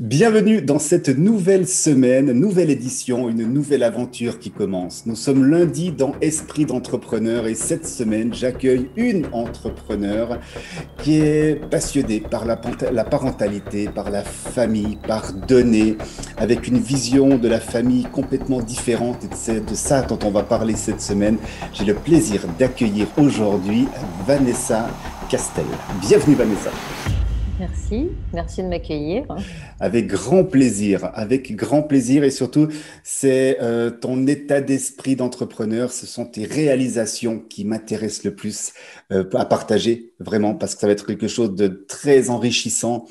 Bienvenue dans cette nouvelle semaine, nouvelle édition, une nouvelle aventure qui commence. Nous sommes lundi dans Esprit d'entrepreneur et cette semaine, j'accueille une entrepreneure qui est passionnée par la parentalité, par la famille, par donner, avec une vision de la famille complètement différente. Et c'est de ça dont on va parler cette semaine. J'ai le plaisir d'accueillir aujourd'hui Vanessa Castel. Bienvenue Vanessa. Merci de m'accueillir. Avec grand plaisir et surtout, c'est ton état d'esprit d'entrepreneur, ce sont tes réalisations qui m'intéressent le plus à partager, vraiment, parce que ça va être quelque chose de très enrichissant.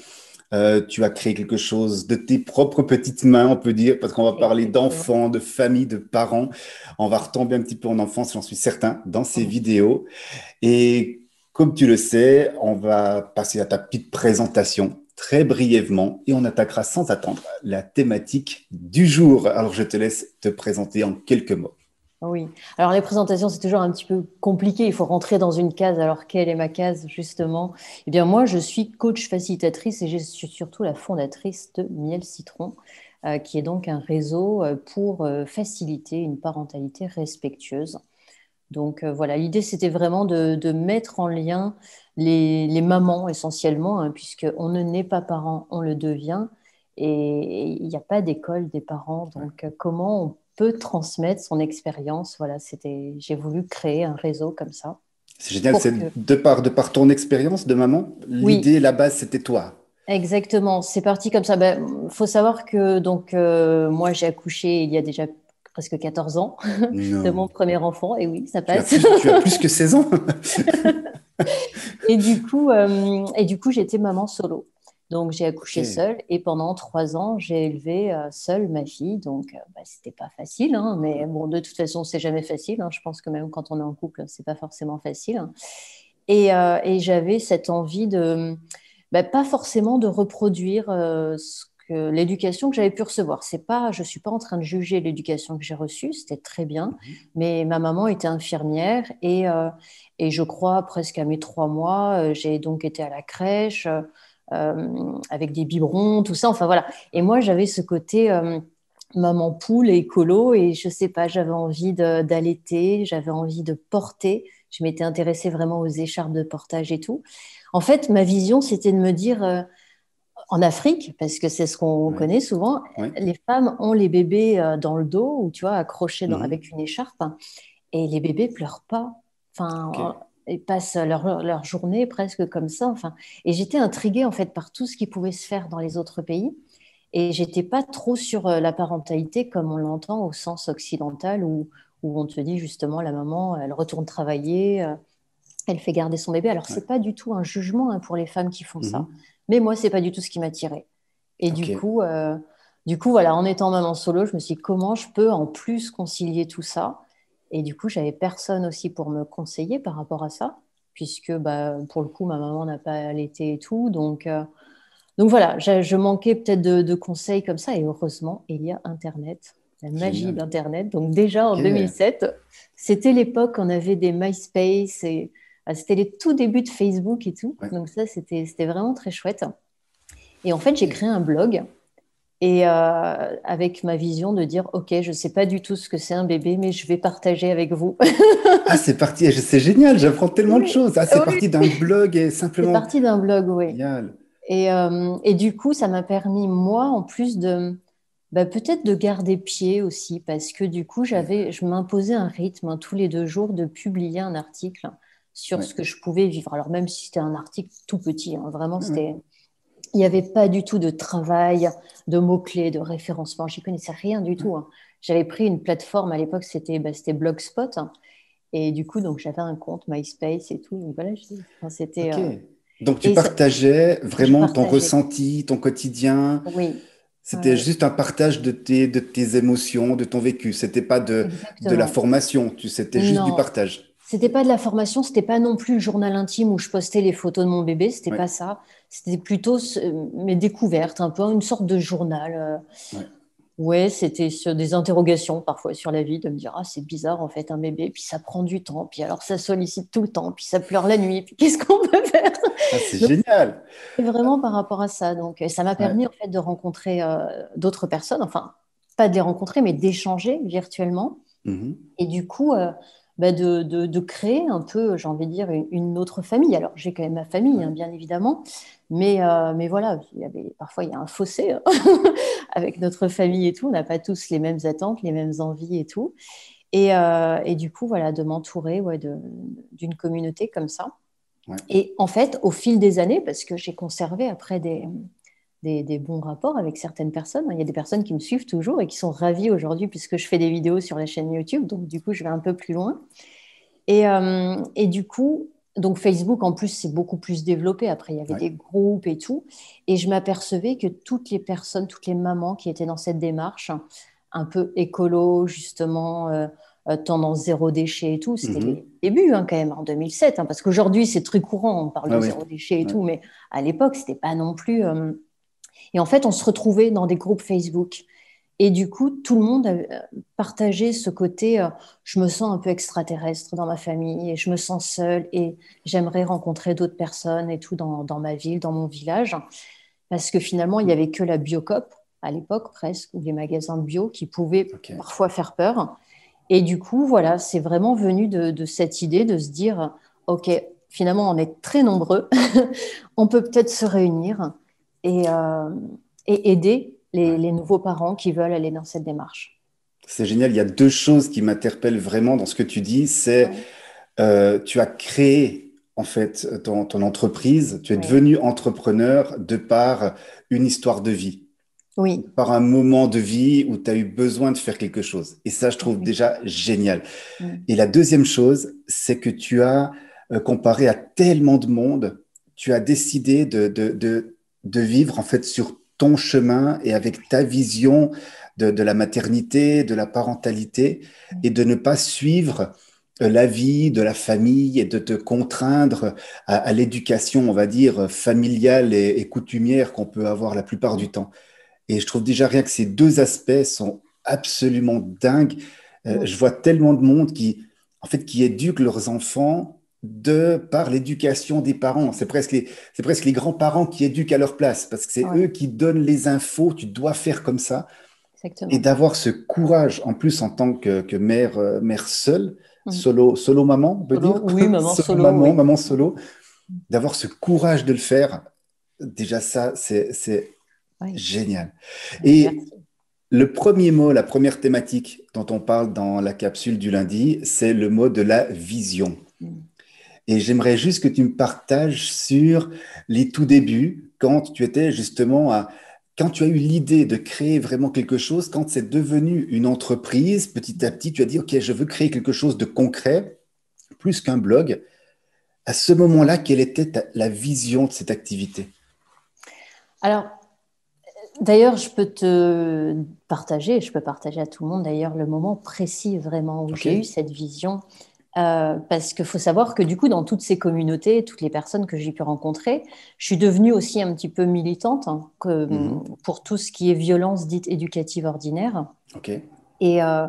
Tu as créé quelque chose de tes propres petites mains, on peut dire, parce qu'on va parler Exactement. d'enfants, de famille, de parents. On va retomber un petit peu en enfance, j'en suis certain, dans ces vidéos. Et comme tu le sais, on va passer à ta petite présentation très brièvement et on attaquera sans attendre la thématique du jour. Alors, je te laisse te présenter en quelques mots. Oui. Alors, les présentations, c'est toujours un petit peu compliqué. Il faut rentrer dans une case. Alors, quelle est ma case, justement? Eh bien, moi, je suis coach facilitatrice et je suis surtout la fondatrice de Miel Citron, qui est donc un réseau pour faciliter une parentalité respectueuse. Donc voilà, l'idée c'était vraiment de mettre en lien les mamans essentiellement, hein, puisqu'on ne naît pas parent, on le devient. Et il n'y a pas d'école des parents. Donc comment on peut transmettre son expérience? Voilà, j'ai voulu créer un réseau comme ça. C'est génial, Pour que... c'est de par ton expérience de maman, Oui, l'idée, la base, c'était toi. exactement. C'est parti comme ça. Ben, faut savoir que donc, moi j'ai accouché il y a déjà presque 14 ans de mon Non, premier enfant. Et oui, ça tu as passe. plus, tu as plus que 16 ans. Et du coup, j'étais maman solo. Donc, j'ai Ok, accouché seule et pendant 3 ans, j'ai élevé seule ma fille. Donc, c'était pas facile, hein, mais bon, de toute façon, c'est jamais facile, hein. Je pense que même quand on est en couple, c'est pas forcément facile, hein. Et j'avais cette envie pas forcément de reproduire l'éducation que j'avais pu recevoir. Je suis pas en train de juger l'éducation que j'ai reçue, c'était très bien, mais ma maman était infirmière et je crois presque à mes 3 mois, j'ai donc été à la crèche avec des biberons, tout ça. Enfin voilà. Et moi, j'avais ce côté maman poule et écolo et je sais pas, j'avais envie d'allaiter, j'avais envie de porter. Je m'étais intéressée vraiment aux écharpes de portage et tout. En fait, ma vision, c'était de me dire, en Afrique, parce que c'est ce qu'on ouais, connaît souvent, ouais. les femmes ont les bébés dans le dos ou tu vois, accrochés Mhm. avec une écharpe, hein, et les bébés pleurent pas. Ok, Enfin, ils passent leur journée presque comme ça. Enfin, et j'étais intriguée en fait par tout ce qui pouvait se faire dans les autres pays. Et j'étais pas trop sur la parentalité comme on l'entend au sens occidental où on te dit justement la maman, elle retourne travailler, elle fait garder son bébé. Alors ouais. c'est pas du tout un jugement, hein, pour les femmes qui font ça, Mhm. mais moi c'est pas du tout ce qui m'attirait. Et Ok, du coup voilà, en étant maman solo, je me suis dit comment je peux en plus concilier tout ça. Et du coup j'avais personne aussi pour me conseiller par rapport à ça, puisque pour le coup ma maman n'a pas allaité et tout, donc voilà, je manquais peut-être de conseils comme ça, et heureusement, il y a Internet, la magie génial. d'Internet. Donc déjà en Ok. 2007, c'était l'époque où on avait des MySpace, et c'était les tout débuts de Facebook et tout. Ouais. Donc ça, c'était vraiment très chouette. Et en fait, j'ai Ok. créé un blog et avec ma vision de dire, OK, je ne sais pas du tout ce que c'est un bébé, mais je vais partager avec vous. Ah, c'est parti, c'est génial, j'apprends tellement de Oui, choses. Ah, c'est oui. parti d'un blog et C'est simplement. parti d'un blog, oui. Génial. Et du coup, ça m'a permis, moi, en plus peut-être de garder pied aussi, parce que du coup, Ok. je m'imposais un rythme, hein, tous les 2 jours de publier un article sur Ouais. ce que je pouvais vivre. Alors, même si c'était un article tout petit, hein, vraiment, Ouais, ouais. il n'y avait pas du tout de travail, de mots-clés, de référencement. J'y connaissais rien du Ouais. tout, hein. J'avais pris une plateforme à l'époque, c'était Blogspot, hein. Et du coup, donc, j'avais un compte MySpace et tout. Donc, voilà, enfin, Ok. Donc, tu et ça- partageais je vraiment ton partageais. ressenti, ton quotidien. Oui, C'était ouais, juste un partage de tes émotions, de ton vécu. C'était pas de la exactement. formation. C'était juste du Non, partage. c'était pas de la formation, c'était pas non plus le journal intime où je postais les photos de mon bébé, c'était Ouais. pas ça. C'était plutôt mes découvertes, un peu une sorte de journal. Ouais. Ouais, c'était sur des interrogations parfois sur la vie, de me dire, ah, c'est bizarre en fait un bébé, puis ça prend du temps, puis alors ça sollicite tout le temps, puis ça pleure la nuit, puis qu'est-ce qu'on peut faire? Ah, c'est Donc, génial. c'est vraiment par rapport à ça. Donc, ça m'a Ouais. permis en fait de rencontrer d'autres personnes, enfin, pas de les rencontrer, mais d'échanger virtuellement. Mhm. Et du coup, de créer un peu, j'ai envie de dire, une autre famille. Alors, j'ai quand même ma famille, hein, Ouais. bien évidemment, mais voilà, parfois, il y a un fossé hein, avec notre famille et tout. On n'a pas tous les mêmes attentes, les mêmes envies et tout. Et du coup, voilà, de m'entourer ouais, d'une communauté comme ça. Ouais. Et en fait, au fil des années, parce que j'ai conservé après des bons rapports avec certaines personnes. Il y a des personnes qui me suivent toujours et qui sont ravies aujourd'hui puisque je fais des vidéos sur la chaîne YouTube. Donc, du coup, je vais un peu plus loin. Et du coup, donc Facebook, en plus, c'est beaucoup plus développé. Après, il y avait Ouais. des groupes et tout. Et je m'apercevais que toutes les personnes, toutes les mamans qui étaient dans cette démarche, un peu écolo, justement, tendance zéro déchet et tout, c'était les Mhm. débuts hein, quand même, en 2007. Hein, parce qu'aujourd'hui, c'est très courant, on parle Ouais, de ouais. zéro déchet et Ouais. tout. Mais à l'époque, c'était pas non plus... Et en fait, on se retrouvait dans des groupes Facebook. Et du coup, tout le monde a partagé ce côté, je me sens un peu extraterrestre dans ma famille et je me sens seule et j'aimerais rencontrer d'autres personnes et tout dans ma ville, dans mon village. Parce que finalement, il n'y avait que la Biocoop à l'époque presque, ou les magasins bio qui pouvaient Ok. parfois faire peur. Et du coup, voilà, c'est vraiment venu de cette idée de se dire, OK, finalement, on est très nombreux, on peut peut-être se réunir et, euh, et aider Ouais. les nouveaux parents qui veulent aller dans cette démarche. C'est génial. Il y a deux choses qui m'interpellent vraiment dans ce que tu dis. C'est Ouais. tu as créé en fait ton entreprise. Tu es Oui, devenu entrepreneur de par une histoire de vie, oui, par un moment de vie où tu as eu besoin de faire quelque chose. Et ça, je trouve déjà exactement. génial. Mm. Et la deuxième chose, c'est que tu as, comparé à tellement de monde, tu as décidé de vivre en fait sur ton chemin et avec ta vision de la maternité, de la parentalité, et de ne pas suivre la vie de la famille et de te contraindre à l'éducation, on va dire, familiale et coutumière qu'on peut avoir la plupart du temps. Et je trouve déjà rien que ces deux aspects sont absolument dingues. Mm. Je vois tellement de monde en fait, qui éduquent leurs enfants de par l'éducation des parents. C'est presque les grands-parents qui éduquent à leur place parce que c'est Ouais, eux qui donnent les infos. Tu dois faire comme ça. Et exactement. d'avoir ce courage, en plus en tant que mère, mère seule, Mm. solo maman, on peut Solo, dire, oui, maman solo solo, maman, oui. maman solo, d'avoir ce courage de le faire, déjà ça, c'est Oui, génial. Et merci. le premier mot, la première thématique dont on parle dans la capsule du lundi, c'est le mot de la vision. Mm. Et j'aimerais juste que tu me partages sur les tout débuts, quand tu étais justement quand tu as eu l'idée de créer vraiment quelque chose, quand c'est devenu une entreprise, petit à petit, tu as dit, OK, je veux créer quelque chose de concret, plus qu'un blog. À ce moment-là, quelle était la vision de cette activité? Alors, d'ailleurs, je peux partager à tout le monde d'ailleurs le moment précis vraiment où OK? j'ai eu cette vision. Parce qu'il faut savoir que du coup, dans toutes ces communautés, toutes les personnes que j'ai pu rencontrer, je suis devenue aussi un petit peu militante hein, Mhm. pour tout ce qui est violence dite éducative ordinaire. OK. Et, euh,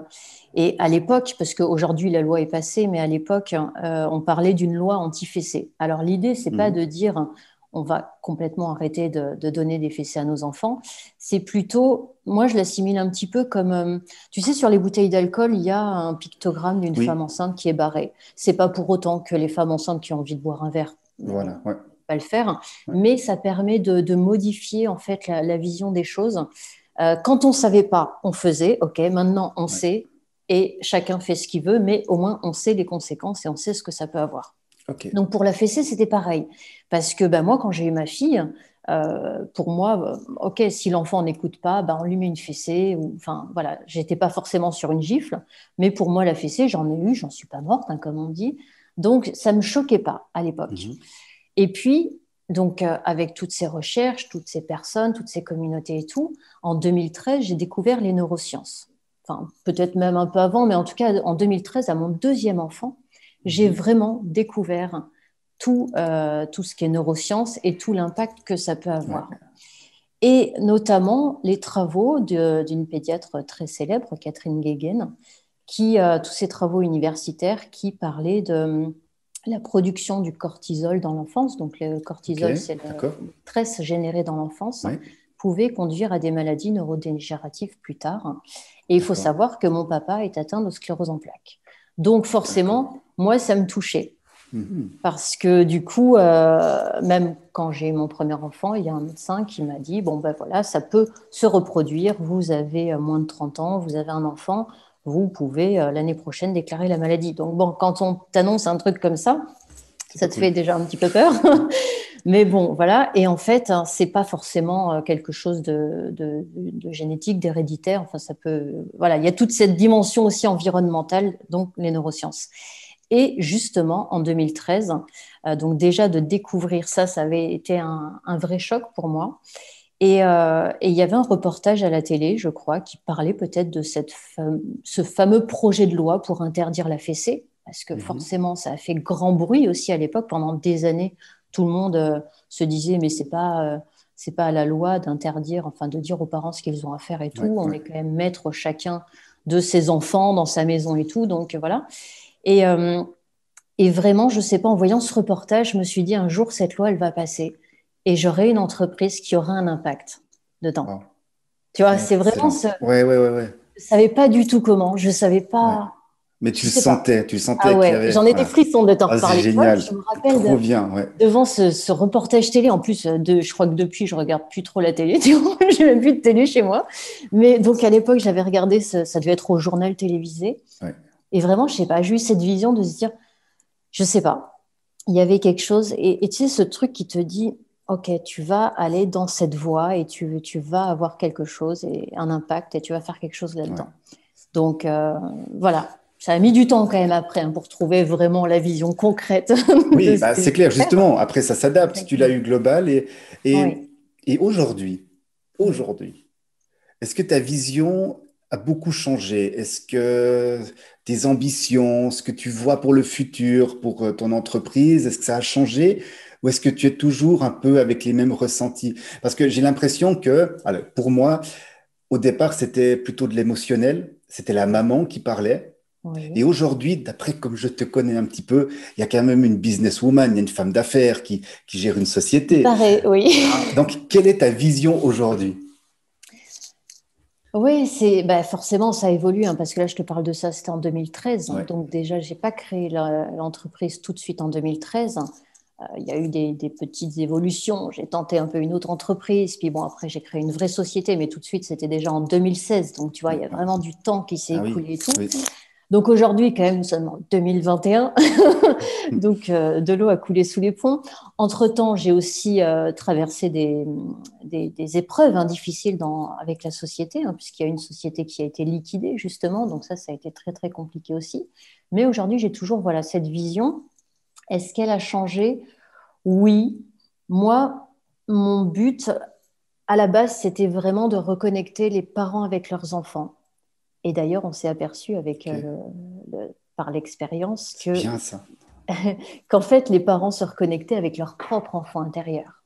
et à l'époque, parce qu'aujourd'hui la loi est passée, mais à l'époque, on parlait d'une loi anti-fessée. Alors l'idée, c'est pas de Mhm. dire on va complètement arrêter de donner des fessées à nos enfants. C'est plutôt, moi je l'assimile un petit peu comme, tu sais, sur les bouteilles d'alcool, il y a un pictogramme d'une femme Oui, enceinte qui est barré. C'est pas pour autant que les femmes enceintes qui ont envie de boire un verre voilà, ouais, pas le faire, ouais, mais ça permet de modifier en fait la vision des choses. Quand on savait pas, on faisait, ok, maintenant on ouais. sait et chacun fait ce qu'il veut, mais au moins on sait les conséquences et on sait ce que ça peut avoir. OK. Donc pour la fessée, c'était pareil, parce que ben, moi quand j'ai eu ma fille, pour moi, ok, si l'enfant n'écoute pas, ben, on lui met une fessée, ou, enfin voilà, j'étais pas forcément sur une gifle, mais pour moi la fessée, j'en ai eu, j'en suis pas morte, hein, comme on dit, donc ça me choquait pas à l'époque. Mhm. Et puis, donc, avec toutes ces recherches, toutes ces personnes, toutes ces communautés et tout, en 2013, j'ai découvert les neurosciences. Enfin, peut-être même un peu avant, mais en tout cas, en 2013, à mon deuxième enfant, j'ai Mhm. vraiment découvert tout ce qui est neurosciences et tout l'impact que ça peut Ouais. avoir. et notamment les travaux d'une pédiatre très célèbre, Catherine Guéguen, tous ces travaux universitaires qui parlaient de la production du cortisol dans l'enfance. Donc le Ok, cortisol, c'est d'accord. le stress généré dans l'enfance, Ouais, pouvait conduire à des maladies neurodégénératives plus tard. Et il faut d'accord. savoir que mon papa est atteint de sclérose en plaques. Donc D'accord. forcément, moi, ça me touchait. Mhm. Parce que du coup, même quand j'ai eu mon premier enfant, il y a un médecin qui m'a dit, bon ben voilà, ça peut se reproduire, vous avez moins de 30 ans, vous avez un enfant, vous pouvez l'année prochaine déclarer la maladie. Donc bon, quand on t'annonce un truc comme C'est ça pas te cool. fait déjà un petit peu peur. Mais bon, voilà. Et en fait, hein, c'est pas forcément quelque chose de génétique, d'héréditaire. Enfin, ça peut. Voilà, il y a toute cette dimension aussi environnementale, donc les neurosciences. Et justement, en 2013, donc déjà de découvrir ça, ça avait été un vrai choc pour moi. Et il y avait un reportage à la télé, je crois, qui parlait peut-être de ce fameux projet de loi pour interdire la fessée, parce que Mhm. forcément, ça a fait grand bruit aussi à l'époque. Pendant des années, tout le monde se disait, mais c'est pas à la loi d'interdire, enfin de dire aux parents ce qu'ils ont à faire et Ouais, tout. On ouais. est quand même maître chacun de ses enfants dans sa maison et tout. Donc voilà. Et, euh, et vraiment, je ne sais pas, en voyant ce reportage, je me suis dit, un jour, cette loi, elle va passer et j'aurai une entreprise qui aura un impact dedans. Wow. Tu vois, c'est vraiment Excellent. ce... Ouais, ouais, ouais, ouais. Je ne savais pas du tout comment, je ne savais Ouais. pas... Mais Je sais pas. tu le Ah sentais qu'il y ouais, avait. j'en ai des Voilà. frissons de t'en Ah, c'est reparler. Tu vois, génial. je me rappelle Trop bien, ouais. devant ce reportage télé. En plus, je crois que depuis, je regarde plus trop la télé. Tu vois, j'ai même plus de télé chez moi. Mais donc, à l'époque, j'avais regardé, ça devait être au journal télévisé. Ouais. Et vraiment, je sais pas, j'ai eu cette vision de se dire, je sais pas, il y avait quelque chose. Et tu sais, ce truc qui te dit, OK, tu vas aller dans cette voie et tu vas avoir quelque chose et un impact et tu vas faire quelque chose Ouais. là-dedans. Donc, voilà. Ça a mis du temps quand même après hein, pour trouver vraiment la vision concrète de Oui, ce bah, que je c'est clair, voulais faire. justement. Après, ça s'adapte. Tu l'as Exactement. eu global. Oui. Et aujourd'hui, Oui. aujourd'hui, est-ce que ta vision a beaucoup changé? Est-ce que tes ambitions, ce que tu vois pour le futur, pour ton entreprise, est-ce que ça a changé? Ou est-ce que tu es toujours un peu avec les mêmes ressentis? Parce que j'ai l'impression que, alors, pour moi, au départ, c'était plutôt de l'émotionnel. C'était la maman qui parlait. Et Oui. aujourd'hui, d'après comme je te connais un petit peu, il y a quand même une businesswoman, il y a une femme d'affaires qui gère une Il société. paraît, oui. Hein. Donc, quelle est ta vision aujourd'hui? Oui, c'est bah, forcément ça évolue hein, parce que là je te parle de ça, c'était en 2013. Ouais, Donc déjà, j'ai pas créé l'entreprise tout de suite en 2013. Il y a eu des petites évolutions. J'ai tenté un peu une autre entreprise, puis bon après j'ai créé une vraie société, mais tout de suite c'était déjà en 2016. Donc tu vois, ouais, il y a ouais. vraiment du temps qui s'est Ah oui, écoulé et tout. oui. Donc aujourd'hui, quand même, nous sommes en 2021. Donc de l'eau a coulé sous les ponts. Entre-temps, j'ai aussi traversé des épreuves hein, difficiles avec la société, hein, puisqu'il y a une société qui a été liquidée, justement. Donc ça a été très, très compliqué aussi. Mais aujourd'hui, j'ai toujours voilà, cette vision. Est-ce qu'elle a changé? Oui. Moi, mon but, à la base, c'était vraiment de reconnecter les parents avec leurs enfants. Et d'ailleurs, on s'est aperçu avec, Ok, par l'expérience c'est bien ça. qu'en fait, les parents se reconnectaient avec leur propre enfant intérieur.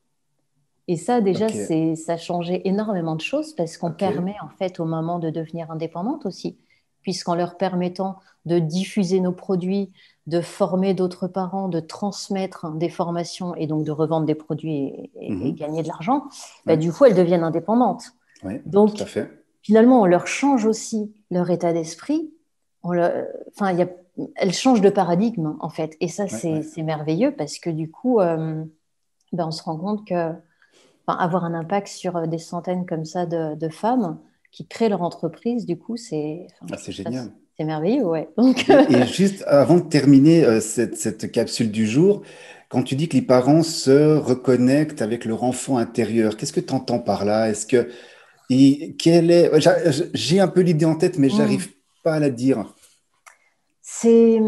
Et ça, déjà, Ok, ça a changé énormément de choses parce qu'on ok. permet en fait aux mamans de devenir indépendantes aussi, puisqu'en leur permettant de diffuser nos produits, de former d'autres parents, de transmettre des formations et donc de revendre des produits et Mhm. gagner de l'argent, bah, Ouais, du coup, elles deviennent indépendantes. ouais, tout à Donc, fait. finalement, on leur change aussi leur état d'esprit. Enfin, elles changent de paradigme, en fait. Et ça, Ouais, ouais. c'est merveilleux parce que du coup, ben, on se rend compte que enfin, avoir un impact sur des centaines comme ça de femmes qui créent leur entreprise, du coup, enfin, Ah, je c'est trouve ça, génial. c'est merveilleux, ouais. Donc, Et juste avant de terminer cette capsule du jour, quand tu dis que les parents se reconnectent avec leur enfant intérieur, qu'est-ce que tu entends par là? Est-ce que quelle est j'ai un peu l'idée en tête, mais hmm, j'arrive pas à la dire. c'est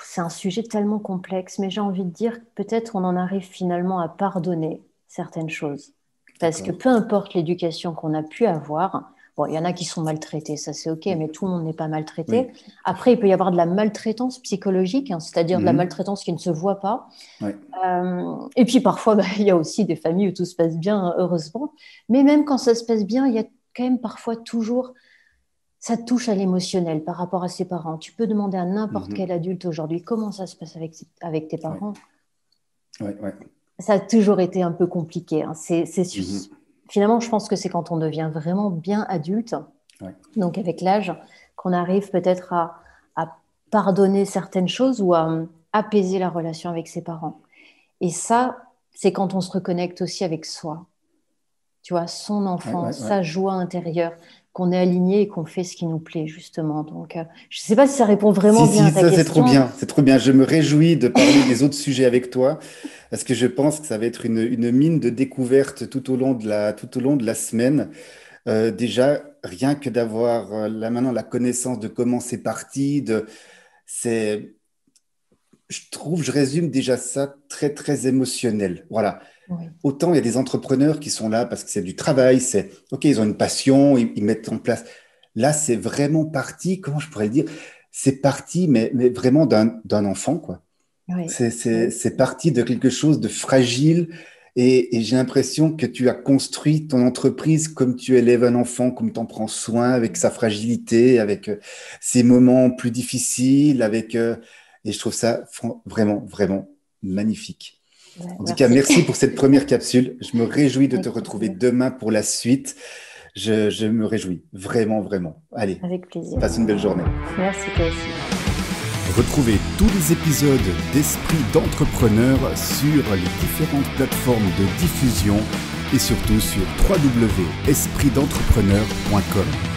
c'est un sujet tellement complexe, mais j'ai envie de dire que peut-être on en arrive finalement à pardonner certaines choses. Parce que D'accord. peu importe l'éducation qu'on a pu avoir, Bon, il y en a qui sont maltraités, ça c'est OK, mais tout le monde n'est pas maltraité. Oui. Après, il peut y avoir de la maltraitance psychologique, hein, c'est-à-dire de la maltraitance qui ne se voit pas. Ouais. Et puis parfois, il y a aussi des familles où tout se passe bien, heureusement. Mais même quand ça se passe bien, il y a quand même parfois toujours, ça touche à l'émotionnel par rapport à ses parents. Tu peux demander à n'importe quel adulte aujourd'hui comment ça se passe avec tes parents. Ouais. Ça a toujours été un peu compliqué. Hein. Finalement, je pense que c'est quand on devient vraiment bien adulte, donc avec l'âge, qu'on arrive peut-être à pardonner certaines choses ou à apaiser la relation avec ses parents. Et ça, c'est quand on se reconnecte aussi avec soi. Tu vois, son enfant, sa joie intérieure, qu'on est aligné et qu'on fait ce qui nous plaît, justement. Donc, je ne sais pas si ça répond vraiment bien à ta question. C'est trop bien, c'est trop bien. Je me réjouis de parler des autres sujets avec toi, parce que je pense que ça va être une mine de découvertes tout au long de la semaine. Déjà, rien que d'avoir là maintenant la connaissance de comment c'est parti, je résume déjà ça très, très émotionnel. Voilà. Oui. Autant il y a des entrepreneurs qui sont là parce que c'est du travail, OK, ils ont une passion, ils mettent en place. Là, c'est vraiment parti, comment je pourrais le dire? C'est parti, mais vraiment d'un enfant, quoi. Oui. C'est parti de quelque chose de fragile et j'ai l'impression que tu as construit ton entreprise comme tu élèves un enfant, comme tu en prends soin avec sa fragilité, avec ses moments plus difficiles, et je trouve ça vraiment, vraiment magnifique. En tout cas, merci pour cette première capsule. Je me réjouis de te retrouver demain pour la suite. Je me réjouis, vraiment, vraiment. Allez, avec plaisir. Passe une belle journée. Merci, toi aussi. Retrouvez tous les épisodes d'Esprit d'entrepreneur sur les différentes plateformes de diffusion et surtout sur www.espritdentrepreneur.com.